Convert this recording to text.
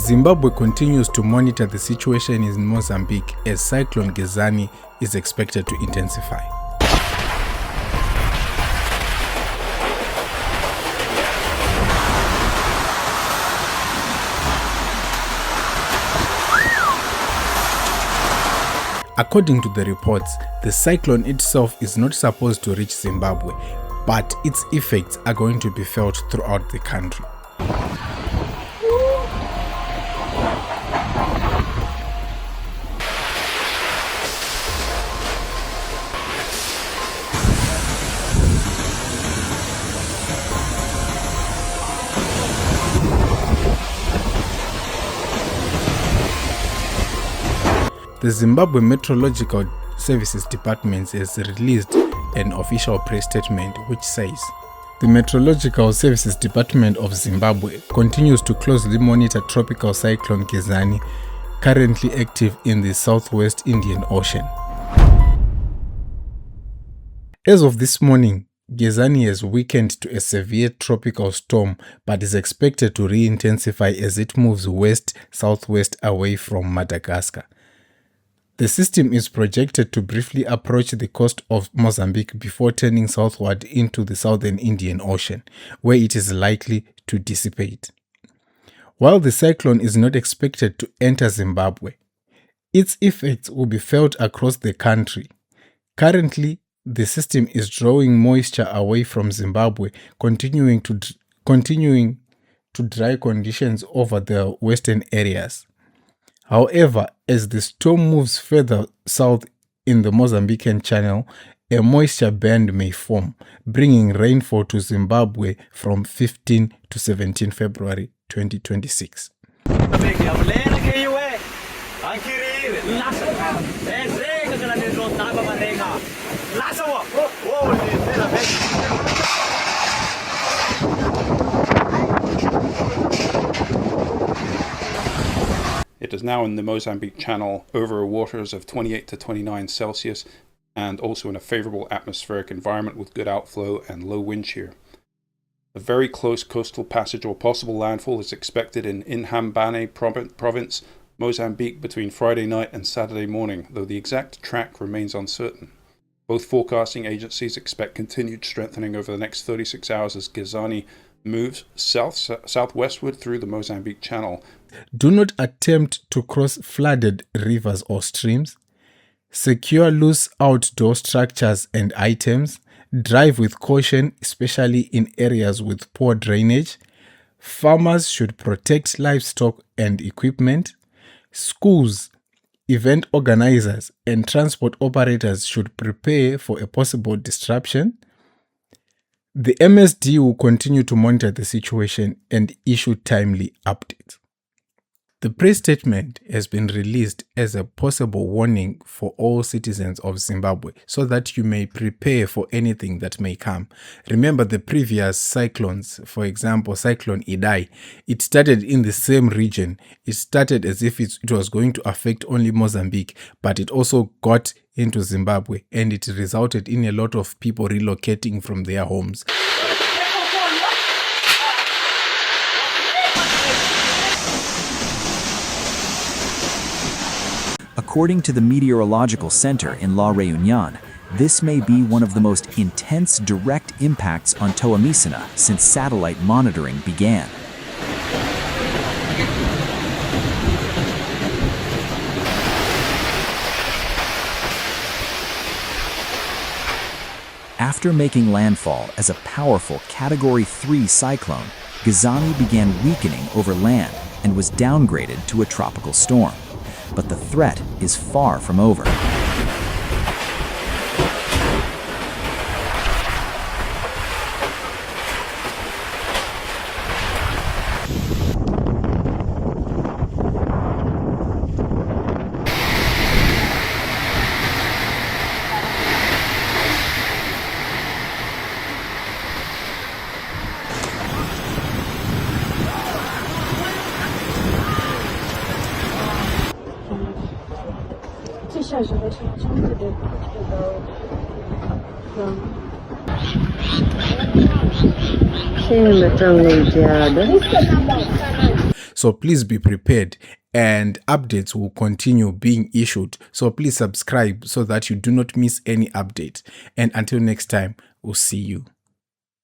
Zimbabwe continues to monitor the situation in Mozambique as Cyclone Gezani is expected to intensify. According to the reports, the cyclone itself is not supposed to reach Zimbabwe, but its effects are going to be felt throughout the country. The Zimbabwe Meteorological Services Department has released an official press statement which says, "The Meteorological Services Department of Zimbabwe continues to closely monitor Tropical Cyclone Gezani, currently active in the southwest Indian Ocean." As of this morning, Gezani has weakened to a severe tropical storm but is expected to re-intensify as it moves west-southwest away from Madagascar. The system is projected to briefly approach the coast of Mozambique before turning southward into the southern Indian Ocean, where it is likely to dissipate. While the cyclone is not expected to enter Zimbabwe, its effects will be felt across the country. Currently, the system is drawing moisture away from Zimbabwe, continuing to dry conditions over the western areas. However, as the storm moves further south in the Mozambican Channel, a moisture band may form, bringing rainfall to Zimbabwe from 15 to 17 February 2026. It is now in the Mozambique Channel over waters of 28 to 29 Celsius and also in a favorable atmospheric environment with good outflow and low wind shear. A very close coastal passage or possible landfall is expected in Inhambane province, Mozambique between Friday night and Saturday morning, though the exact track remains uncertain. Both forecasting agencies expect continued strengthening over the next 36 hours as Gezani moves southwestward through the Mozambique Channel. Do not attempt to cross flooded rivers or streams. Secure loose outdoor structures and items. Drive with caution, especially in areas with poor drainage. Farmers should protect livestock and equipment. Schools, event organizers, and transport operators should prepare for a possible disruption. The MSD will continue to monitor the situation and issue timely updates. The press statement has been released as a possible warning for all citizens of Zimbabwe so that you may prepare for anything that may come. Remember the previous cyclones, for example, Cyclone Idai, it started in the same region. It started as if it was going to affect only Mozambique, but it also got into Zimbabwe and it resulted in a lot of people relocating from their homes. According to the Meteorological Center in La Réunion, this may be one of the most intense direct impacts on Toamisana since satellite monitoring began. After making landfall as a powerful Category 3 cyclone, Gezani began weakening over land and was downgraded to a tropical storm. But the threat is far from over. So please be prepared, and updates will continue being issued. So please subscribe so that you do not miss any update. And until next time, we'll see you.